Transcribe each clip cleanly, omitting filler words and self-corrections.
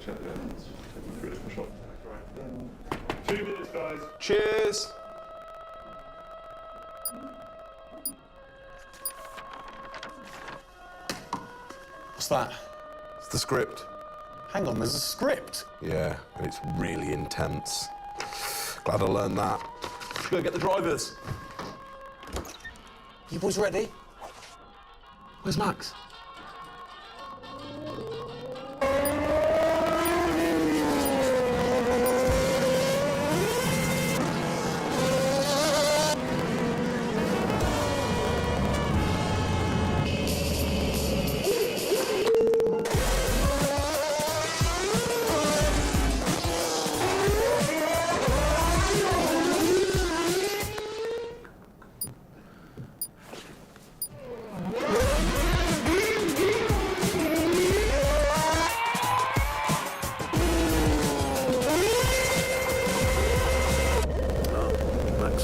champions. 2 minutes, guys. Cheers. What's that? It's the script. Hang on, there's a script. Yeah, and it's really intense. Glad I learned that. Let's go get the drivers. You boys ready? Where's Max?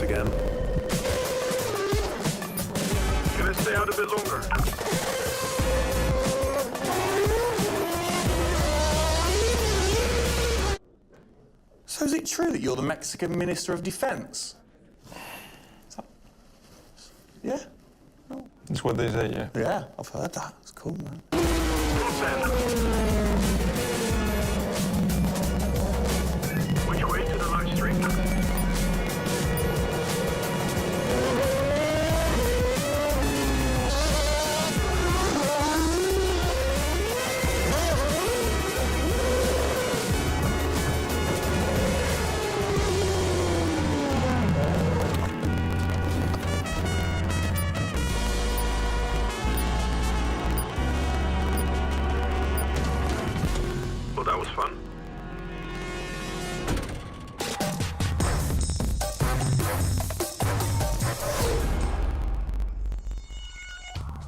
Again. Can I stay out a bit longer? So is it true that you're the Mexican Minister of Defense? Yeah? Oh. That's what they say, yeah. Yeah, I've heard that. It's cool, man. Which way to the live stream? Well, that was fun.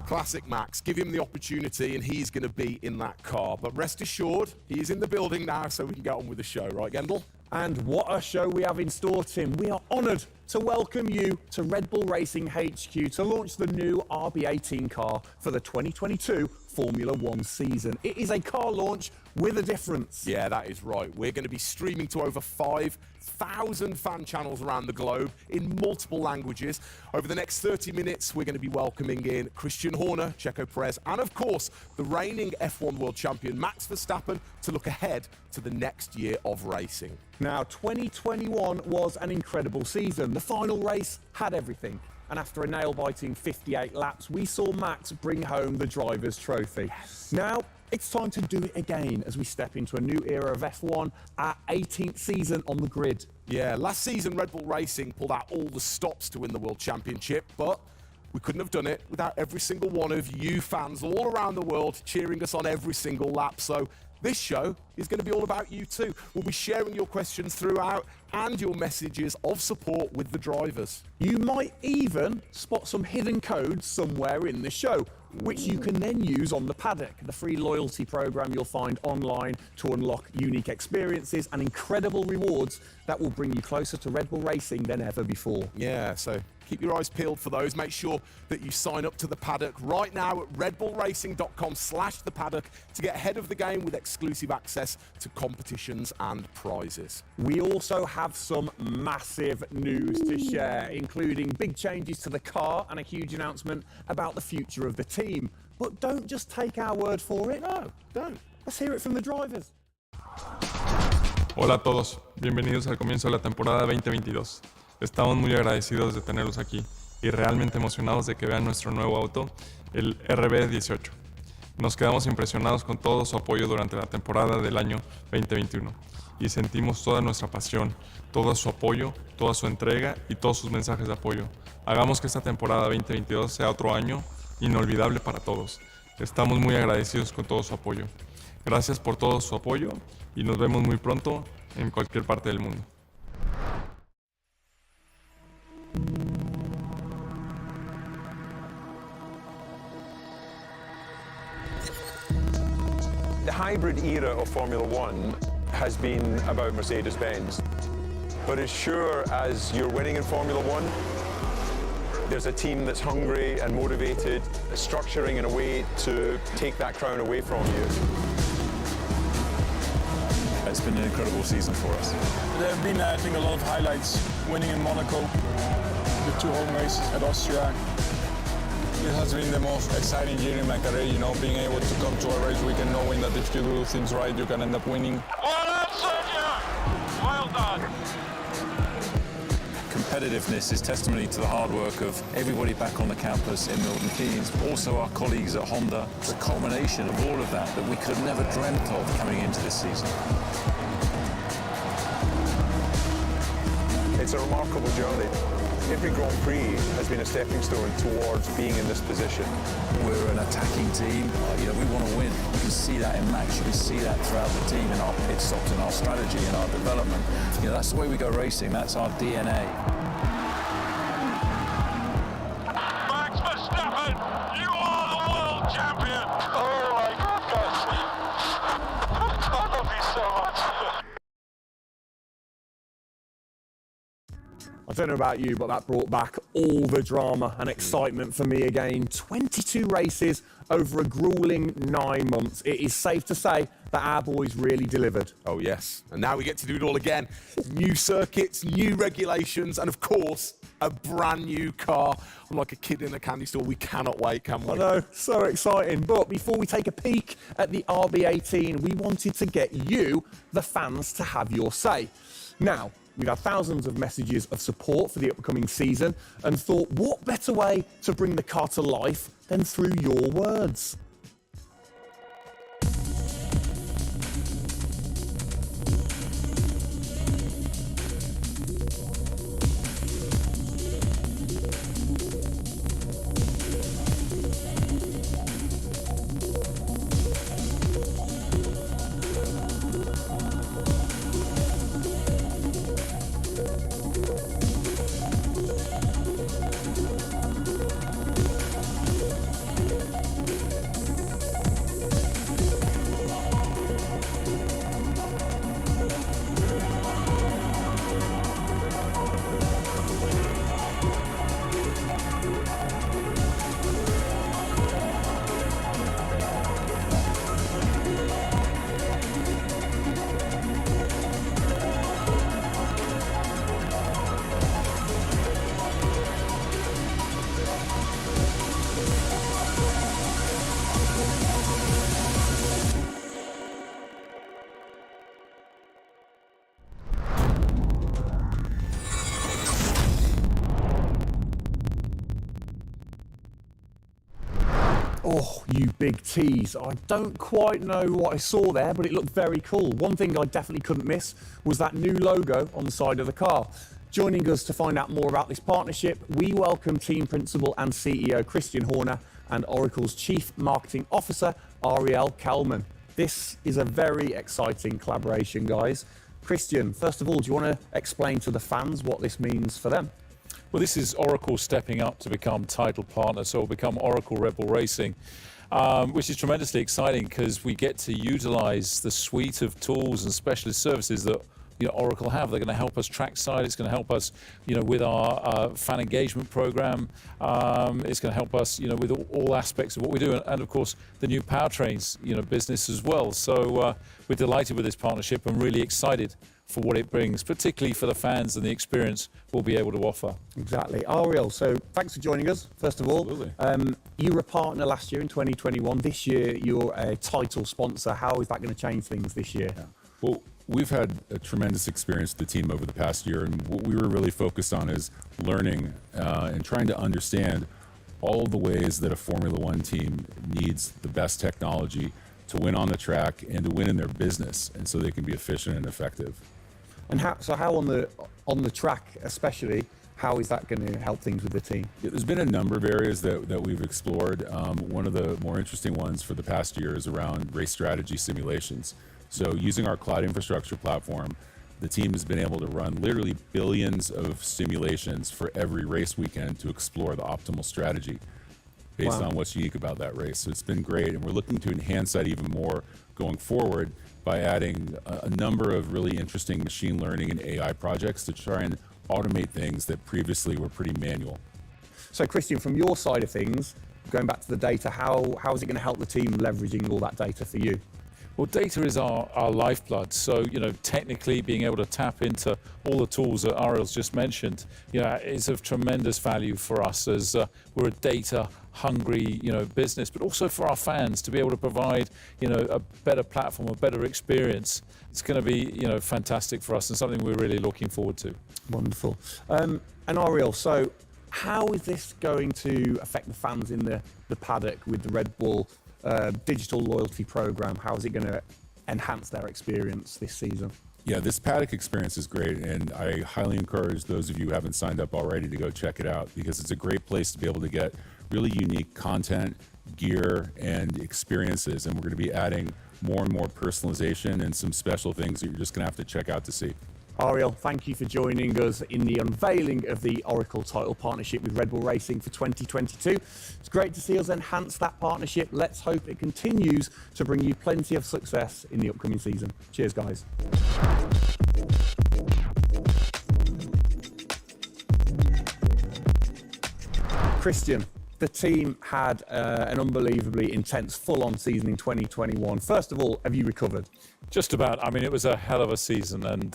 Classic Max. Give him the opportunity and he's going to be in that car. But rest assured, he is in the building now so we can get on with the show. Right, Gendel? And what a show we have in store, Tim. We are honoured to welcome you to Red Bull Racing HQ to launch the new RB18 car for the 2022 Formula One season. It is a car launch with a difference. Yeah, that is right. We're going to be streaming to over 5,000 fan channels around the globe in multiple languages. Over the next 30 minutes, we're going to be welcoming in Christian Horner, Checo Perez, and of course, the reigning F1 World Champion Max Verstappen to look ahead to the next year of racing. Now, 2021 was an incredible season. The final race had everything. And after a nail-biting 58 laps, we saw Max bring home the Drivers' Trophy. Yes. Now, it's time to do it again as we step into a new era of F1, our 18th season on the grid. Yeah, last season Red Bull Racing pulled out all the stops to win the World Championship, but we couldn't have done it without every single one of you fans all around the world cheering us on every single lap. So this show is going to be all about you too. We'll be sharing your questions throughout and your messages of support with the drivers. You might even spot some hidden codes somewhere in the show, which you can then use on the paddock, the free loyalty program you'll find online to unlock unique experiences and incredible rewards that will bring you closer to Red Bull Racing than ever before. Yeah, so keep your eyes peeled for those. Make sure that you sign up to the paddock right now at redbullracing.com/thepaddock to get ahead of the game with exclusive access to competitions and prizes. We also have some massive news to share, including big changes to the car and a huge announcement about the future of the team. But don't just take our word for it. No, don't. Let's hear it from the drivers. Hola a todos, bienvenidos al comienzo de la temporada 2022. Estamos muy agradecidos de tenerlos aquí y realmente emocionados de que vean nuestro nuevo auto, el RB18. Nos quedamos impresionados con todo su apoyo durante la temporada del año 2021 y sentimos toda nuestra pasión, todo su apoyo, toda su entrega y todos sus mensajes de apoyo. Hagamos que esta temporada 2022 sea otro año inolvidable para todos. Estamos muy agradecidos con todo su apoyo. Gracias por todo su apoyo y nos vemos muy pronto en cualquier parte del mundo. The hybrid era of Formula One has been about Mercedes-Benz. But as sure as you're winning in Formula One, there's a team that's hungry and motivated, structuring in a way to take that crown away from you. it's been an incredible season for us. There have been, I think, a lot of highlights. Winning in Monaco, the 2 home races at Austria. It has been the most exciting year in my career, you know, being able to come to a race weekend knowing that if you do things right, you can end up winning. Well done, Sergio! Well done. Competitiveness is testimony to the hard work of everybody back on the campus in Milton Keynes, also our colleagues at Honda. It's a culmination of all of that we could have never dreamt of coming into this season. It's a remarkable journey. Every Grand Prix has been a stepping stone towards being in this position. We're an attacking team. You know, we want to win. You can see that in Max. You can see that throughout the team in our pit stops, in our strategy, in our development. You know, that's the way we go racing. That's our DNA. Max Verstappen, you are the world champion! Oh my goodness! I love you so much. I don't know about you, but that brought back all the drama and excitement for me again. 22 races over a grueling 9 months. It is safe to say that our boys really delivered. Oh, yes. And now we get to do it all again. New circuits, new regulations, and of course, a brand new car. I'm like a kid in a candy store. We cannot wait, can we? I know, so exciting. But before we take a peek at the RB18, we wanted to get you, the fans, to have your say. Now, we've had thousands of messages of support for the upcoming season and thought, what better way to bring the car to life than through your words? Oh, you big tease. I don't quite know what I saw there, but it looked very cool. One thing I definitely couldn't miss was that new logo on the side of the car. Joining us to find out more about this partnership, we welcome Team Principal and CEO Christian Horner and Oracle's Chief Marketing Officer, Ariel Kalman. This is a very exciting collaboration, guys. Christian, first of all, do you want to explain to the fans what this means for them? Well, this is Oracle stepping up to become title partner, so it'll become Oracle Red Bull Racing, which is tremendously exciting because we get to utilize the suite of tools and specialist services that Oracle have. They're going to help us trackside. It's going to help us, with our fan engagement program. It's going to help us, with all aspects of what we do, and of course the new powertrains, business as well. So we're delighted with this partnership and really excited for what it brings, particularly for the fans and the experience we'll be able to offer. Exactly. Ariel, so thanks for joining us, first of all. Absolutely. You were a partner last year in 2021. This year, you're a title sponsor. How is that going to change things this year? Yeah. Well, we've had a tremendous experience with the team over the past year, and what we were really focused on is learning and trying to understand all the ways that a Formula One team needs the best technology to win on the track and to win in their business, and so they can be efficient and effective. And how on the track especially, how is that going to help things with the team? There's been a number of areas that we've explored. One of the more interesting ones for the past year is around race strategy simulations. So using our cloud infrastructure platform, the team has been able to run literally billions of simulations for every race weekend to explore the optimal strategy based on what's unique about that race. So it's been great, and we're looking to enhance that even more going forward by adding a number of really interesting machine learning and AI projects to try and automate things that previously were pretty manual. So Christian, from your side of things, going back to the data, how is it going to help the team leveraging all that data for you? Well, data is our lifeblood. So, technically being able to tap into all the tools that Ariel's just mentioned, is of tremendous value for us as we're a data-hungry, business, but also for our fans to be able to provide, a better platform, a better experience. It's going to be, fantastic for us and something we're really looking forward to. Wonderful. And Ariel, so how is this going to affect the fans in the paddock with the Red Bull digital loyalty program? How is it going to enhance their experience this season? Yeah, this paddock experience is great, and I highly encourage those of you who haven't signed up already to go check it out, because it's a great place to be able to get really unique content, gear, and experiences. And we're going to be adding more and more personalization and some special things that you're just going to have to check out to see. Ariel, thank you for joining us in the unveiling of the Oracle title partnership with Red Bull Racing for 2022. It's great to see us enhance that partnership. Let's hope it continues to bring you plenty of success in the upcoming season. Cheers, guys. Christian, the team had an unbelievably intense full-on season in 2021. First of all, have you recovered? Just about. I mean, it was a hell of a season, and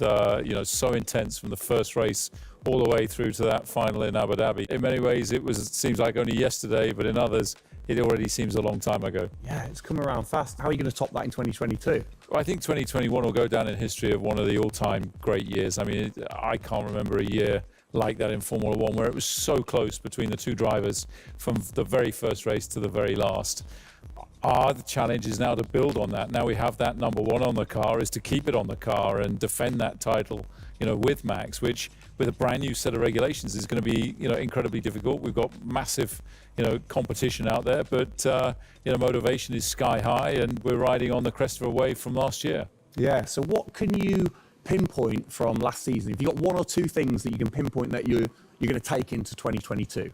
so intense from the first race all the way through to that final in Abu Dhabi. In many ways, it seems like only yesterday, but in others, it already seems a long time ago. Yeah, it's come around fast. How are you going to top that in 2022? Well, I think 2021 will go down in history of one of the all-time great years. I mean, I can't remember a year like that in Formula One, where it was so close between the two drivers from the very first race to the very last. The challenge is now to build on that. Now we have that number one on the car, is to keep it on the car and defend that title, with Max, which with a brand new set of regulations is going to be, incredibly difficult. We've got massive, competition out there, but, motivation is sky high, and we're riding on the crest of a wave from last year. Yeah, so what can you pinpoint from last season? If you've got one or two things that you can pinpoint that you're going to take into 2022?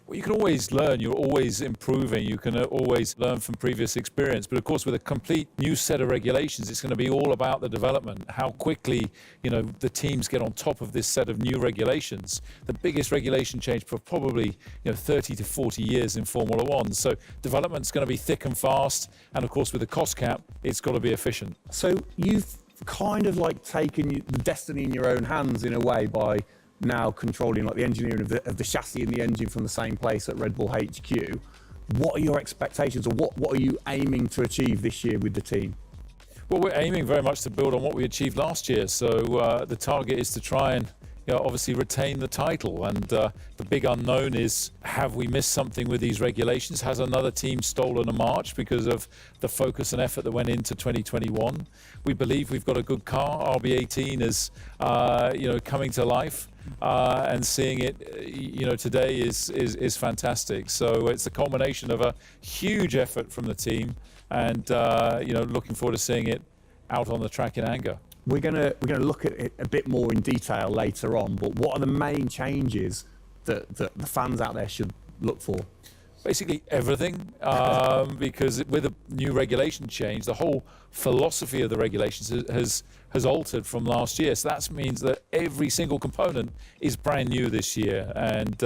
Well, you can always learn. You're always improving. You can always learn from previous experience. But of course, with a complete new set of regulations, it's going to be all about the development. How quickly, the teams get on top of this set of new regulations. The biggest regulation change for probably, 30 to 40 years in Formula One. So development's going to be thick and fast. And of course, with the cost cap, it's got to be efficient. So you've kind of like taken the destiny in your own hands in a way by now controlling like the engineering of the chassis and the engine from the same place at Red Bull HQ. What are your expectations, or what are you aiming to achieve this year with the team? Well, we're aiming very much to build on what we achieved last year. So the target is to try and obviously retain the title. And the big unknown is, have we missed something with these regulations? Has another team stolen a march because of the focus and effort that went into 2021? We believe we've got a good car. RB18 is, coming to life. And seeing it, today is fantastic. So it's a culmination of a huge effort from the team, and looking forward to seeing it out on the track in anger. We're gonna look at it a bit more in detail later on. But what are the main changes that the fans out there should look for? Basically everything, because with a new regulation change, the whole philosophy of the regulations has altered from last year. So that means that every single component is brand new this year. And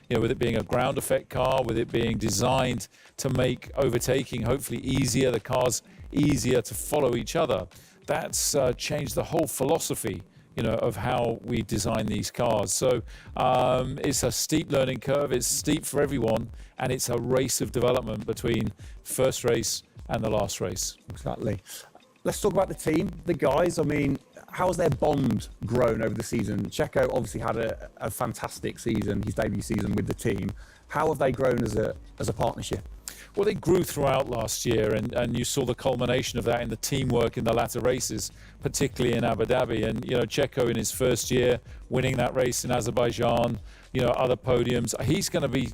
with it being a ground effect car, with it being designed to make overtaking hopefully easier, the cars easier to follow each other, that's changed the whole philosophy of how we design these cars. So it's a steep learning curve. It's steep for everyone, and it's a race of development between first race and the last race. Exactly. Let's talk about the team, the guys. I mean, how's their bond grown over the season? Checo obviously had a fantastic season, his debut season with the team. How have they grown as a partnership? Well, they grew throughout last year, and you saw the culmination of that in the teamwork in the latter races, particularly in Abu Dhabi. And, Checo in his first year, winning that race in Azerbaijan, other podiums. He's going to be,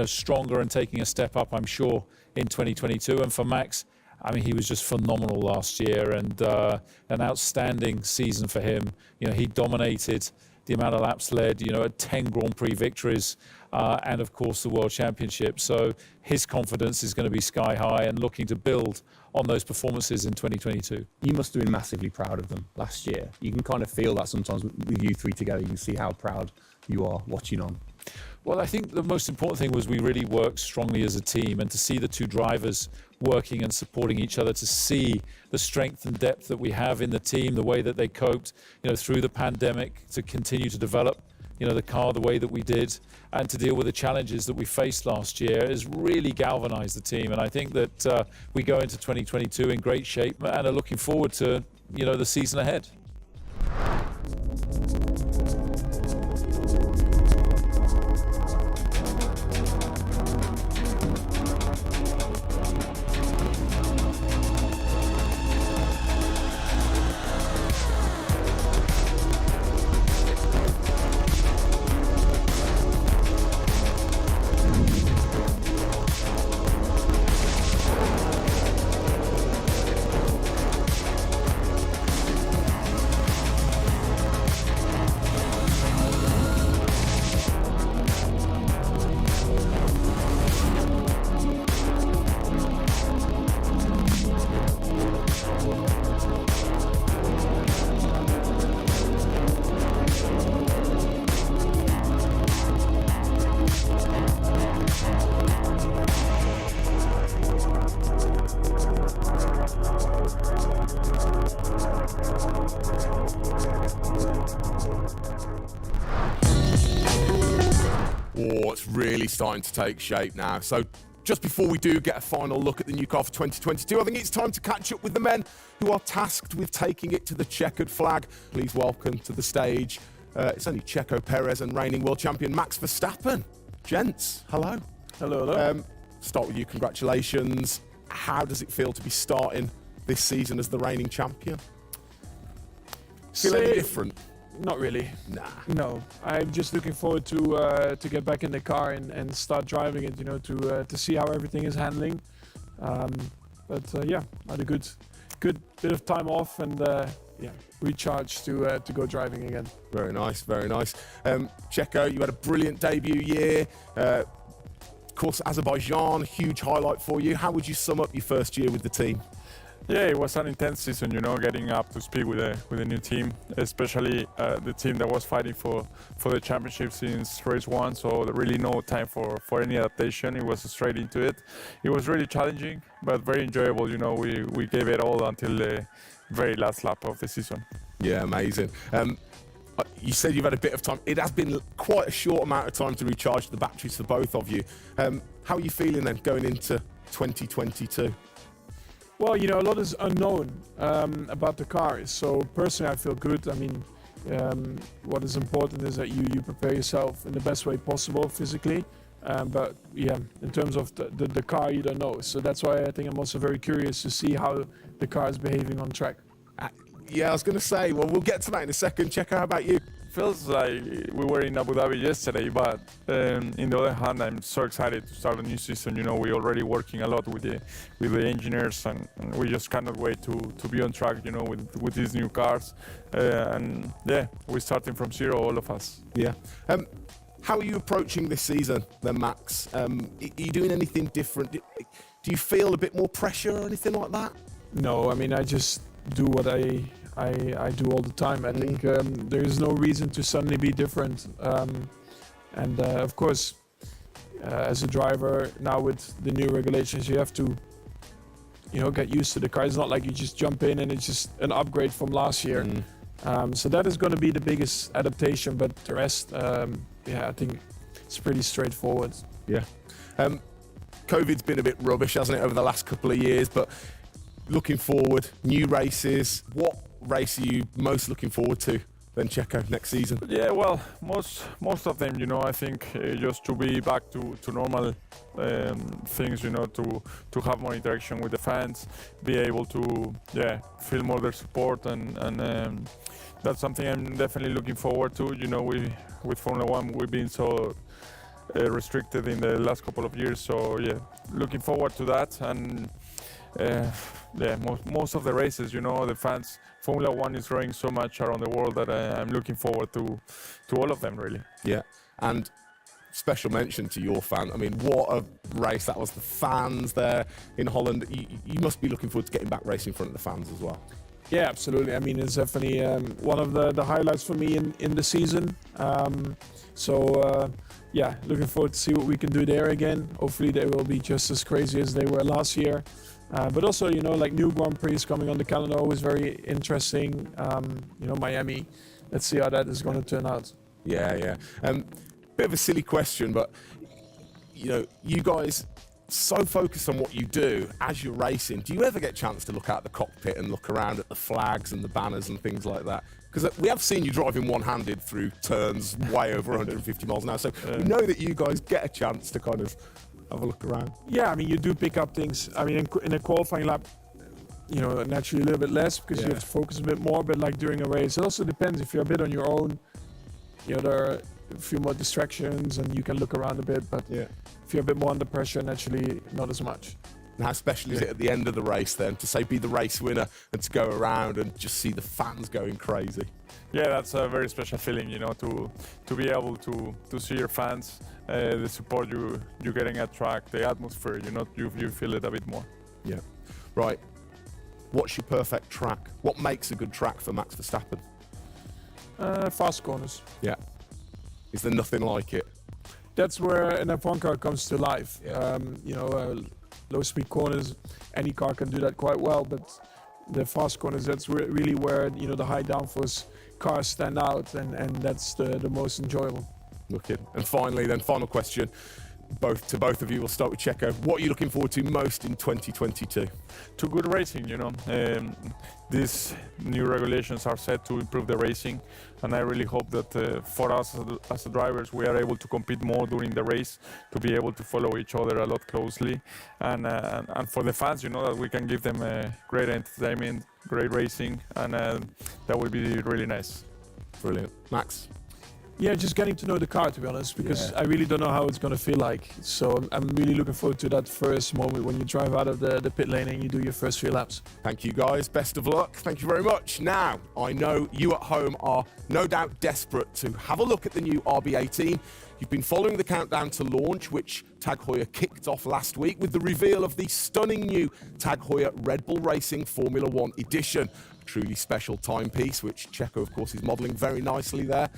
stronger and taking a step up, I'm sure, in 2022. And for Max, I mean, he was just phenomenal last year, and an outstanding season for him. He dominated the amount of laps led, 10 Grand Prix victories, and of course the World Championship. So his confidence is going to be sky high, and looking to build on those performances in 2022. You must have been massively proud of them last year. You can kind of feel that sometimes with you three together. You can see how proud you are watching on. Well, I think the most important thing was we really worked strongly as a team, and to see the two drivers working and supporting each other, to see the strength and depth that we have in the team, the way that they coped, through the pandemic, to continue to develop, the car the way that we did, and to deal with the challenges that we faced last year has really galvanized the team. And I think that we go into 2022 in great shape and are looking forward to, the season ahead. Oh, it's really starting to take shape now. So just before we do get a final look at the new car for 2022, I think it's time to catch up with the men who are tasked with taking it to the checkered flag. Please welcome to the stage, it's only Checo Perez and reigning world champion Max Verstappen. Gents, hello. Hello, hello. Start with you, congratulations. How does it feel to be starting this season as the reigning champion? Feel any different? Not really. Nah. No, I'm just looking forward to get back in the car and start driving it. To see how everything is handling. Yeah, I had a good bit of time off and recharge to go driving again. Very nice, very nice. Checo, you had a brilliant debut year. Of course, Azerbaijan, a huge highlight for you. How would you sum up your first year with the team? Yeah, it was an intense season, getting up to speed with a new team, especially the team that was fighting for the championship since race one, so there really no time for any adaptation. It was straight into it. It was really challenging, but very enjoyable. We gave it all until the very last lap of the season. Yeah, amazing. You said you've had a bit of time. It has been quite a short amount of time to recharge the batteries for both of you. How are you feeling then going into 2022? Well, a lot is unknown about the car. So personally, I feel good. I mean, what is important is that you prepare yourself in the best way possible physically. But yeah, in terms of the car, you don't know. So that's why I think I'm also very curious to see how the car is behaving on track. Yeah, I was going to say, well, we'll get to that in a second. Checo, how about you? Feels like we were in Abu Dhabi yesterday, but in the other hand, I'm so excited to start a new season. We're already working a lot with the engineers, and we just cannot wait to be on track, with these new cars. And yeah, we're starting from zero, all of us. Yeah. How are you approaching this season then, Max? Are you doing anything different? Do you feel a bit more pressure or anything like that? No, I mean, I just do what I do all the time. I think there is no reason to suddenly be different. Of course, as a driver now with the new regulations, you have to, get used to the car. It's not like you just jump in and it's just an upgrade from last year. So that is going to be the biggest adaptation. But the rest, I think it's pretty straightforward. Yeah. COVID's been a bit rubbish, hasn't it, over the last couple of years? But looking forward, new races. What race are you most looking forward to then, Checo, next season? Yeah, well, most of them, I think just to be back to normal things, to have more interaction with the fans, be able to, feel more their support, and that's something I'm definitely looking forward to. With Formula One, we've been so restricted in the last couple of years, so yeah, looking forward to that. And most of the races, the fans, Formula One is growing so much around the world that I'm looking forward to all of them, really. Yeah, and special mention to your fan. I mean, what a race that was. The fans there in Holland. You must be looking forward to getting back racing in front of the fans as well. Yeah, absolutely. I mean, it's definitely one of the highlights for me in the season. Yeah, looking forward to see what we can do there again. Hopefully they will be just as crazy as they were last year. But also, you know, like new Grand Prix coming on the calendar, always very interesting. You know, Miami. Let's see how that is going to turn out. Yeah. Bit of a silly question, but you know, you guys so focused on what you do as you're racing. Do you ever get a chance to look out the cockpit and look around at the flags and the banners and things like that? Because we have seen you driving one-handed through turns way over 150 miles an hour, so we know that you guys get a chance to kind of have a look around. Yeah, I mean, you do pick up things. I mean, in a qualifying lap, you know, naturally a little bit less because you have to focus a bit more. But like during a race, it also depends. If you're a bit on your own, you know, there are a few more distractions and you can look around a bit. But if you're a bit more under pressure, naturally not as much. And how special is it at the end of the race then to say be the race winner and to go around and just see the fans going crazy? Yeah, that's a very special feeling, you know, to be able to see your fans, the support you're getting at track, the atmosphere, you know, you feel it a bit more. Yeah. Right. What's your perfect track? What makes a good track for Max Verstappen? Fast corners. Yeah. Is there nothing like it? That's where an F1 car comes to life. Yeah. You know, low speed corners, any car can do that quite well, but the fast corners, that's really where, you know, the high downforce cars stand out, and that's the most enjoyable. Wicked. And finally then, final question, both of you, we'll start with Checo. What are you looking forward to most in 2022? To good racing, you know. These new regulations are set to improve the racing, and I really hope that for us as the drivers, we are able to compete more during the race, to be able to follow each other a lot closely, and for the fans, you know, that we can give them great entertainment, great racing, and that will be really nice. Brilliant. Max? Yeah, just getting to know the car, to be honest, because I really don't know how it's going to feel like. So I'm really looking forward to that first moment when you drive out of the pit lane and you do your first 3 laps. Thank you, guys. Best of luck. Thank you very much. Now, I know you at home are no doubt desperate to have a look at the new RB18. You've been following the countdown to launch, which Tag Heuer kicked off last week with the reveal of the stunning new Tag Heuer Red Bull Racing Formula 1 edition. A truly special timepiece, which Checo, of course, is modelling very nicely there.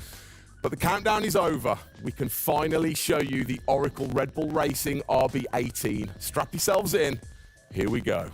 But the countdown is over. We can finally show you the Oracle Red Bull Racing RB18. Strap yourselves in. Here we go.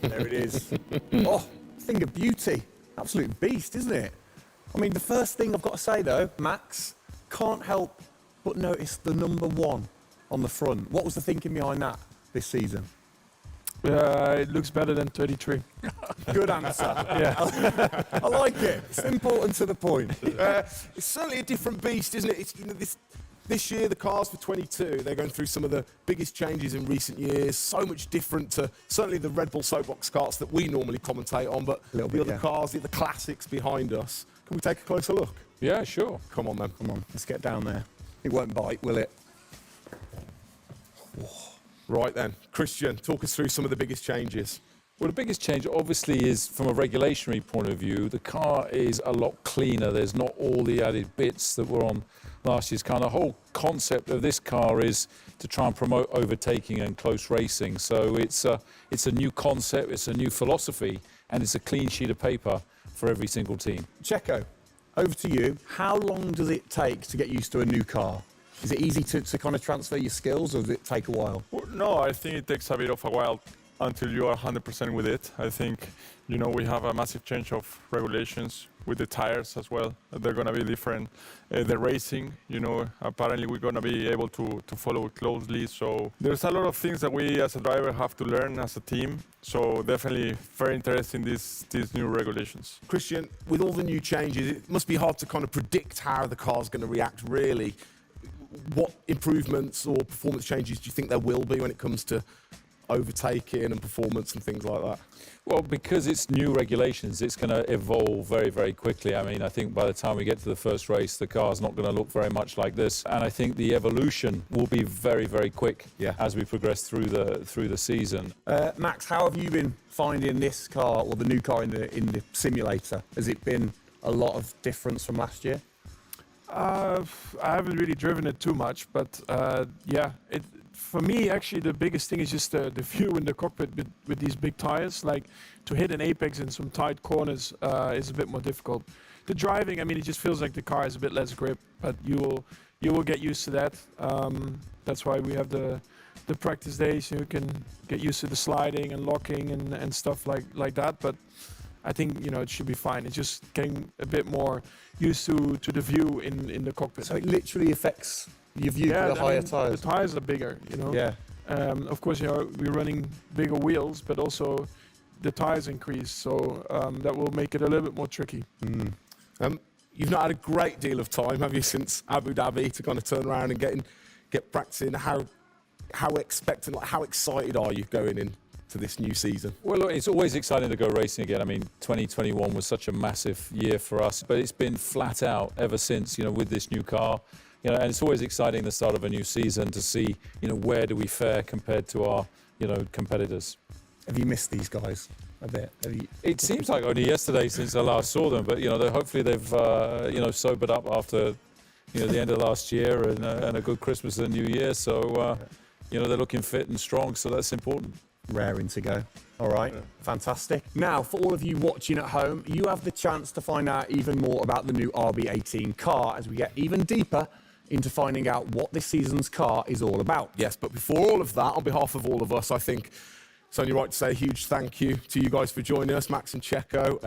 There it is. Oh, thing of beauty. Absolute beast, isn't it? I mean, the first thing I've got to say, though, Max, can't help but notice the number 1 on the front. What was the thinking behind that this season? It looks better than 33. Good answer. Yeah. I like it. Simple and to the point. It's certainly a different beast, isn't it? It's, you know, this year, the cars for 22, they're going through some of the biggest changes in recent years. So much different to certainly the Red Bull Soapbox cars that we normally commentate on, but the other cars, the classics behind us. Can we take a closer look? Yeah, sure. Come on, then. Come on, let's get down there. It won't bite, will it? Right then. Christian, talk us through some of the biggest changes. Well, the biggest change obviously is from a regulatory point of view. The car is a lot cleaner. There's not all the added bits that were on last year's car. And the whole concept of this car is to try and promote overtaking and close racing. So it's a new concept, it's a new philosophy, and it's a clean sheet of paper for every single team. Checo, over to you. How long does it take to get used to a new car? Is it easy to kind of transfer your skills, or does it take a while? No, I think it takes a bit of a while until you are 100% with it. I think, we have a massive change of regulations with the tires as well. They're going to be different. The racing, apparently we're going to be able to follow it closely. So there's a lot of things that we as a driver have to learn as a team. So definitely very interesting, these new regulations. Christian, with all the new changes, it must be hard to kind of predict how the car's going to react, really. What improvements or performance changes do you think there will be when it comes to overtaking and performance and things like that? Well, because it's new regulations, it's going to evolve very, very quickly. I mean, I think by the time we get to the first race, the car's not going to look very much like this. And I think the evolution will be very, very quick as we progress through the season. Max, how have you been finding this car, or the new car in the simulator? Has it been a lot of difference from last year? I haven't really driven it too much, but for me, actually, the biggest thing is just the view in the cockpit with these big tires. Like, to hit an apex in some tight corners is a bit more difficult. The driving, I mean, it just feels like the car has a bit less grip, but you will get used to that. That's why we have the practice days. You can get used to the sliding and locking and stuff like that. But I think it should be fine. It's just getting a bit more used to the view in the cockpit. So it literally affects your view with the higher tires. The tires are bigger, Yeah. Of course, we're running bigger wheels, but also the tires increase, so that will make it a little bit more tricky. You've not had a great deal of time, have you, since Abu Dhabi, to kind of turn around and get practicing? How excited are you going in to this new season? Well, look, it's always exciting to go racing again. I mean, 2021 was such a massive year for us, but it's been flat out ever since, with this new car. And it's always exciting the start of a new season to see, where do we fare compared to our, competitors. Have you missed these guys a bit? It seems like only yesterday since I last saw them, but hopefully they've sobered up after the end of last year and a good Christmas and New Year. So they're looking fit and strong, so that's important. Raring to go. All right, fantastic. Now, for all of you watching at home, you have the chance to find out even more about the new RB18 car as we get even deeper into finding out what this season's car is all about. Yes, but before all of that, on behalf of all of us, I think it's only right to say a huge thank you to you guys for joining us, Max and Checo.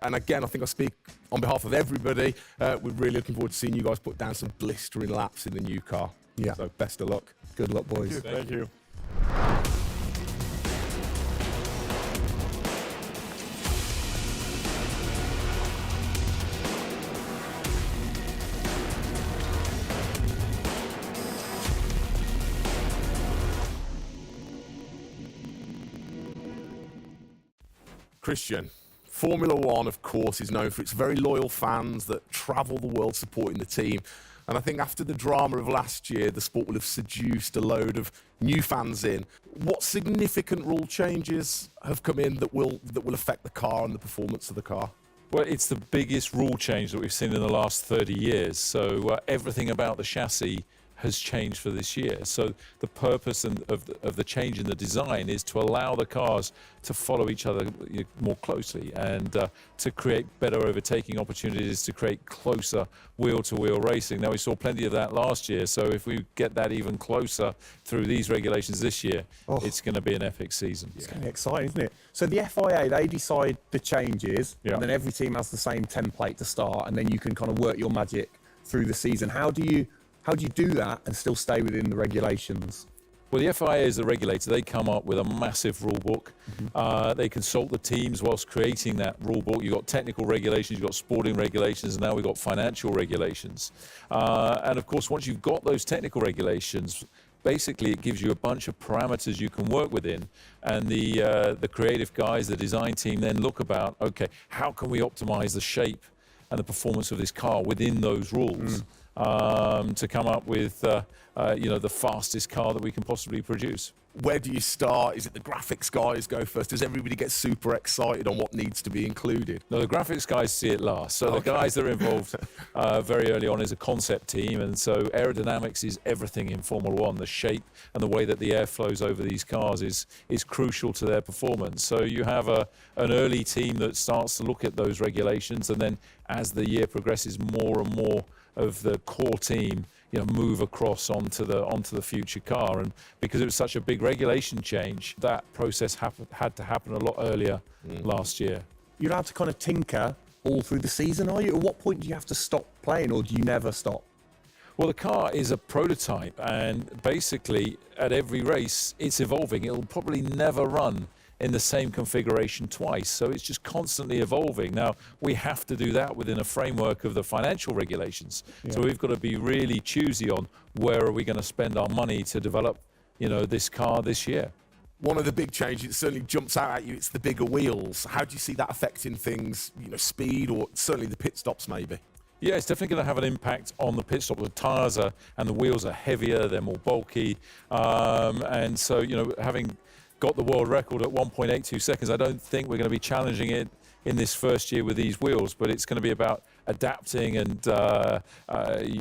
And again, I think I speak on behalf of everybody. We're really looking forward to seeing you guys put down some blistering laps in the new car. Yeah. So best of luck. Good luck, boys. Thank you. Christian, Formula One, of course, is known for its very loyal fans that travel the world supporting the team. And I think after the drama of last year, the sport will have seduced a load of new fans in. What significant rule changes have come in that will affect the car and the performance of the car? Well, it's the biggest rule change that we've seen in the last 30 years. So everything about the chassis has changed for this year. So the purpose of the change in the design is to allow the cars to follow each other more closely and to create better overtaking opportunities, to create closer wheel-to-wheel racing. Now, we saw plenty of that last year, so if we get that even closer through these regulations this year, it's going to be an epic season. It's going to be exciting, isn't it? So the FIA, they decide the changes, and then every team has the same template to start, and then you can kind of work your magic through the season. How do you do that and still stay within the regulations? Well, the FIA is the regulator. They come up with a massive rule book. They consult the teams whilst creating that rule book. You've got technical regulations, you've got sporting regulations, and now we've got financial regulations. And of course, once you've got those technical regulations, basically it gives you a bunch of parameters you can work within. And the creative guys, the design team, then look about, okay, how can we optimize the shape and the performance of this car within those rules? To come up with the fastest car that we can possibly produce. Where do you start? Is it the graphics guys go first? Does everybody get super excited on what needs to be included? No, the graphics guys see it last. So the guys that are involved very early on is a concept team, and so aerodynamics is everything in Formula One. The shape and the way that the air flows over these cars is crucial to their performance. So you have an early team that starts to look at those regulations, and then as the year progresses, more and more of the core team move across onto the future car. And because it was such a big regulation change, that process had to happen a lot earlier last year. You're allowed to kind of tinker all through the season, are you? At what point do you have to stop playing, or do you never stop? Well, the car is a prototype, and basically at every race it's evolving. It'll probably never run in the same configuration twice, so it's just constantly evolving. Now, we have to do that within a framework of the financial regulations. So we've got to be really choosy on where are we going to spend our money to develop, this car this year. One of the big changes that certainly jumps out at you, it's the bigger wheels. How do you see that affecting things, speed, or certainly the pit stops maybe? Yeah, it's definitely going to have an impact on the pit stop. The tyres and the wheels are heavier, they're more bulky, and so, having got the world record at 1.82 seconds, I don't think we're going to be challenging it in this first year with these wheels, but it's going to be about adapting and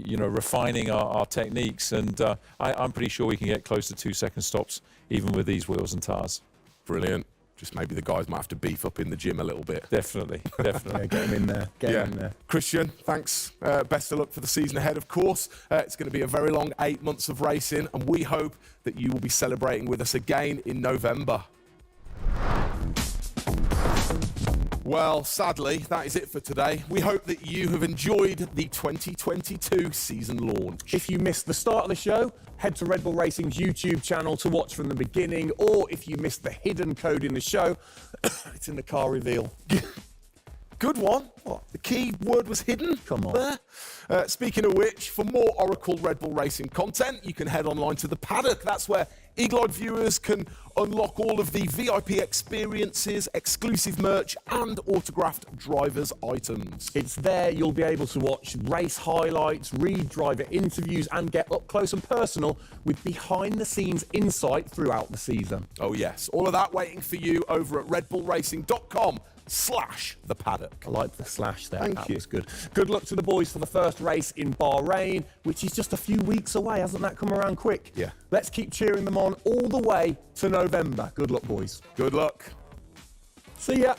refining our techniques, and I'm pretty sure we can get close to 2-second stops even with these wheels and tyres. Brilliant. Just maybe the guys might have to beef up in the gym a little bit. Definitely. Yeah, get them in there. Get them in there. Christian, thanks. Best of luck for the season ahead, of course. It's going to be a very long 8 months of racing, and we hope that you will be celebrating with us again in November. Well, sadly, that is it for today. We hope that you have enjoyed the 2022 season launch. If you missed the start of the show, head to Red Bull Racing's YouTube channel to watch from the beginning, or if you missed the hidden code in the show, it's in the car reveal. Good one. What? The key word was hidden? Come on. Speaking of which, for more Oracle Red Bull Racing content, you can head online to the paddock. That's where Eagle-eyed viewers can unlock all of the VIP experiences, exclusive merch, and autographed drivers' items. It's there you'll be able to watch race highlights, read driver interviews, and get up close and personal with behind-the-scenes insight throughout the season. Oh yes, all of that waiting for you over at redbullracing.com/the paddock. I like the slash there. Thank that you. was good. Good luck to the boys for the first race in Bahrain, which is just a few weeks away. Hasn't that come around quick? Yeah. Let's keep cheering them on all the way to November. Good luck, boys. Good luck. See ya.